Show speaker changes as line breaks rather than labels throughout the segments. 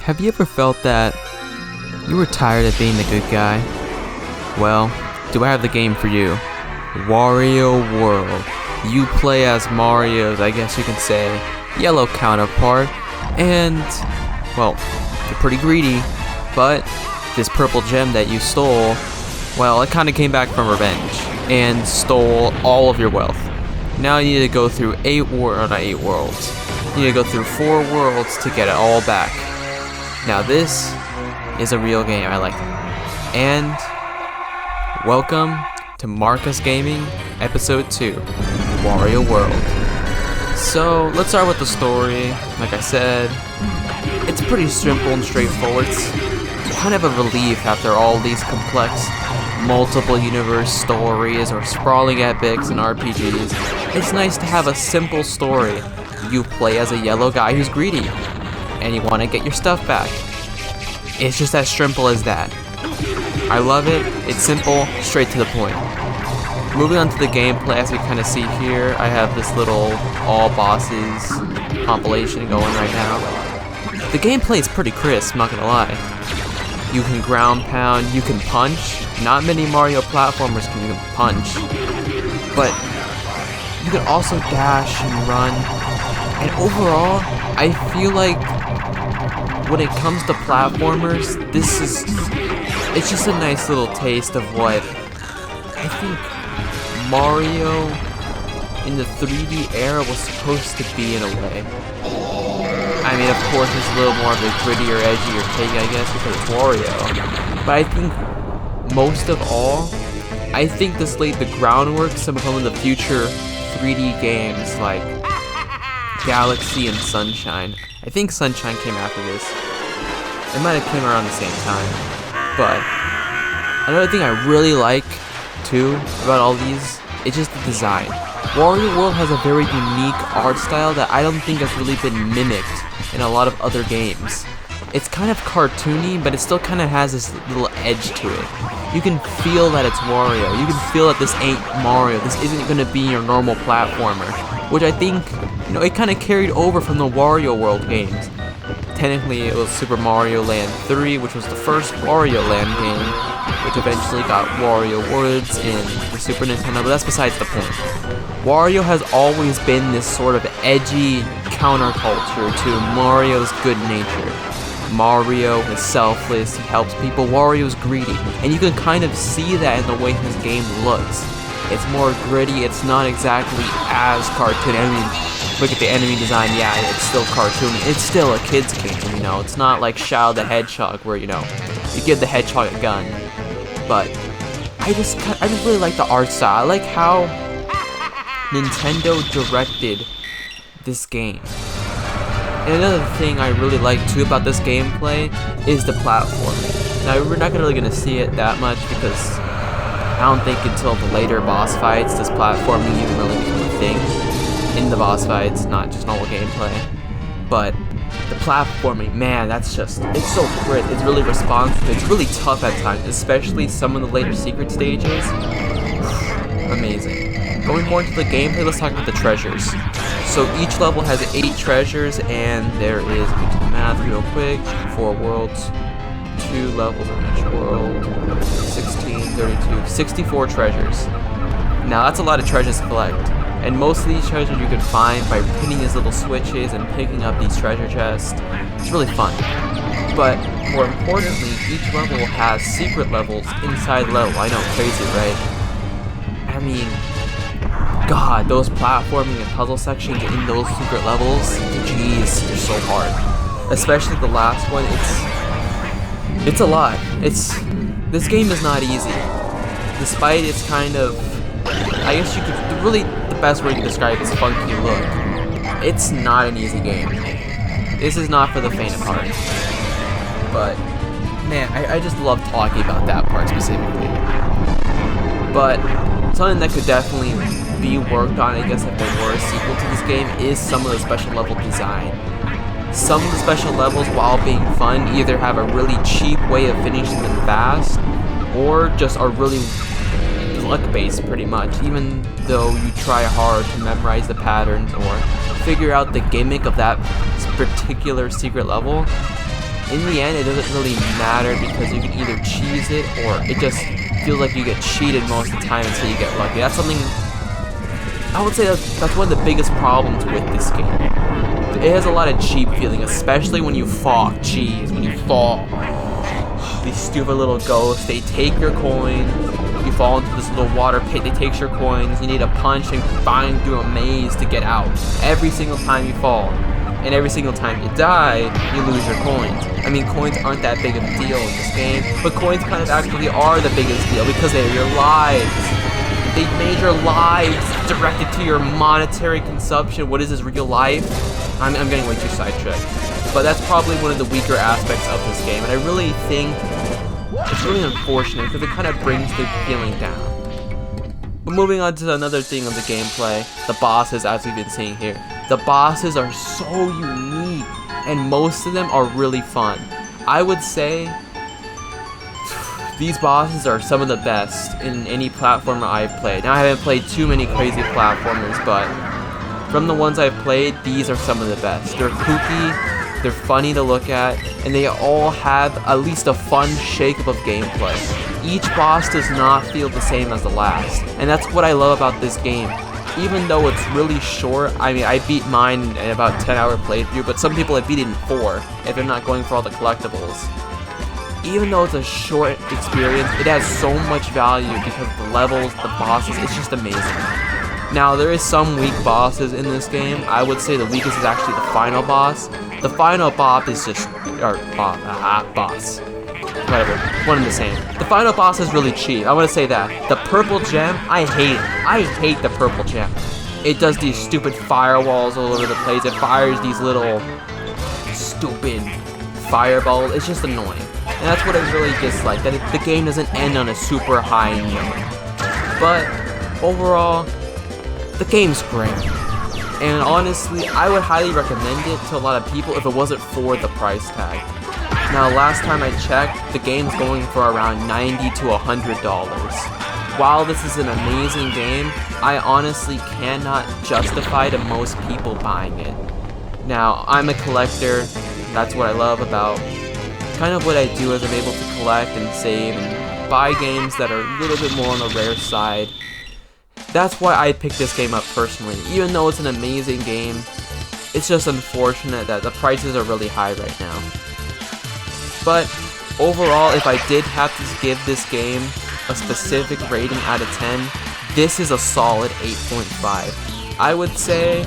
Have you ever felt that you were tired of being the good guy? Well, do I have the game for you. Wario World. You play as Mario's, I guess you can say, yellow counterpart, and, well, you're pretty greedy, but this purple gem that you stole, well, it kinda came back from revenge, and stole all of your wealth. Now you need to go through 4 worlds. You need to go through 4 worlds to get it all back. Now this is a real game, I like it. And welcome to Marcus Gaming, Episode 2, Wario World. So let's start with the story. Like I said, it's pretty simple and straightforward. It's kind of a relief after all these complex multiple universe stories or sprawling epics and RPGs. It's nice to have a simple story. You play as a yellow guy who's greedy, and you want to get your stuff back. It's just as simple as that. I love it. It's simple, straight to the point. Moving on to the gameplay, as we kind of see here, I have this little all bosses compilation going right now. The gameplay is pretty crisp, not gonna lie. You can ground pound, you can punch. Not many Mario platformers can even punch, but you can also dash and run. And overall, I feel like when it comes to platformers, it's just a nice little taste of what I think Mario in the 3D era was supposed to be in a way. I mean, of course, it's a little more of a grittier, edgier take, I guess, because it's Wario. But I think most of all, I think this laid the groundwork to some of the future 3D games like Galaxy and Sunshine. I think Sunshine came after this. It might have came around the same time. But another thing I really like too about all these is just the design. Wario World has a very unique art style that I don't think has really been mimicked in a lot of other games. It's kind of cartoony, but it still kind of has this little edge to it. You can feel that it's Wario. You can feel that this ain't Mario. This isn't going to be your normal platformer, which I think, it kind of carried over from the Wario World games. Technically, it was Super Mario Land 3, which was the first Wario Land game, which eventually got Wario Worlds in the Super Nintendo, but that's besides the point. Wario has always been this sort of edgy counterculture to Mario's good nature. Mario is selfless, he helps people. Wario's greedy, and you can kind of see that in the way his game looks. It's more gritty, it's not exactly as cartoony. I mean, look at the enemy design, yeah, it's still cartoony. It's still a kid's game, it's not like Shadow the Hedgehog where, you give the hedgehog a gun. But I just really like the art style. I like how Nintendo directed this game. And another thing I really like too about this gameplay is the platforming. Now we're not really gonna see it that much because I don't think until the later boss fights does platforming even really become a thing in the boss fights, not just normal gameplay. But the platforming, man, it's so crisp, it's really responsive, it's really tough at times, especially some of the later secret stages. Amazing. Going more into the gameplay, let's talk about the treasures. So each level has 8 treasures, and there is, let me do the math real quick, 4 worlds, 2 levels on each world, 16, 32, 64 treasures. Now that's a lot of treasures to collect, and most of these treasures you can find by pinning these little switches and picking up these treasure chests. It's really fun. But more importantly, each level has secret levels inside the level. I know, crazy, right? I mean, God, those platforming and puzzle sections in those secret levels, jeez, they're so hard. Especially the last one, it's a lot. This game is not easy. Despite its kind of, I guess you could, really, the best way to describe its funky look, it's not an easy game. This is not for the faint of heart. But, man, I just love talking about that part specifically. But something that could definitely be worked on, I guess, if there were a sequel to this game, is some of the special level design. Some of the special levels, while being fun, either have a really cheap way of finishing them fast, or just are really luck-based pretty much, even though you try hard to memorize the patterns or figure out the gimmick of that particular secret level. in the end, it doesn't really matter because you can either cheese it or it just feels like you get cheated most of the time until you get lucky. That's something, I would say that's one of the biggest problems with this game. It has a lot of cheap feeling, especially when you fall. Jeez, when you fall. These stupid little ghosts, they take your coins. You fall into this little water pit, they take your coins. You need to punch and find through a maze to get out. Every single time you fall. And every single time you die, you lose your coins. I mean, coins aren't that big of a deal in this game, but coins kind of actually are the biggest deal because they're your lives. They made your lives directed to your monetary consumption. What is this, real life? I'm getting way too sidetracked. But that's probably one of the weaker aspects of this game, and I really think it's really unfortunate because it kind of brings the feeling down. But moving on to another thing of the gameplay, the bosses, as we've been seeing here. The bosses are so unique, and most of them are really fun. I would say these bosses are some of the best in any platformer I've played. Now, I haven't played too many crazy platformers, but from the ones I've played, these are some of the best. They're kooky, they're funny to look at, and they all have at least a fun shake-up of gameplay. Each boss does not feel the same as the last, and that's what I love about this game. Even though it's really short, I mean, I beat mine in about 10-hour playthrough, but some people have beat it in 4 if they're not going for all the collectibles. Even though it's a short experience, it has so much value because of the levels, the bosses, it's just amazing. Now, there is some weak bosses in this game. I would say the weakest is actually the final boss. The final boss is just, boss. Whatever, one and the same. The final boss is really cheap, I want to say that. The purple gem, I hate it. I hate the purple gem. It does these stupid firewalls all over the place. It fires these little stupid fireballs. It's just annoying. And that's what I really dislike, that the game doesn't end on a super high note. But overall, the game's great. And honestly, I would highly recommend it to a lot of people if it wasn't for the price tag. Now, last time I checked, the game's going for around $90 to $100. While this is an amazing game, I honestly cannot justify to most people buying it. Now, I'm a collector, that's what I love about kind of what I do is I'm able to collect and save and buy games that are a little bit more on the rare side. That's why I picked this game up personally. Even though it's an amazing game, it's just unfortunate that the prices are really high right now. But overall, if I did have to give this game a specific rating out of 10, this is a solid 8.5. I would say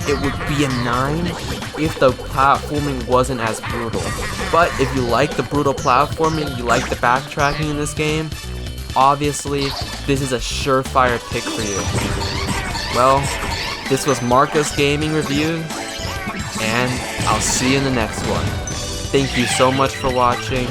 it would be a 9 if the platforming wasn't as brutal. But if you like the brutal platforming, you like the backtracking in this game, obviously this is a surefire pick for you. Well, this was Marcus Gaming Reviews, and I'll see you in the next one. Thank you so much for watching.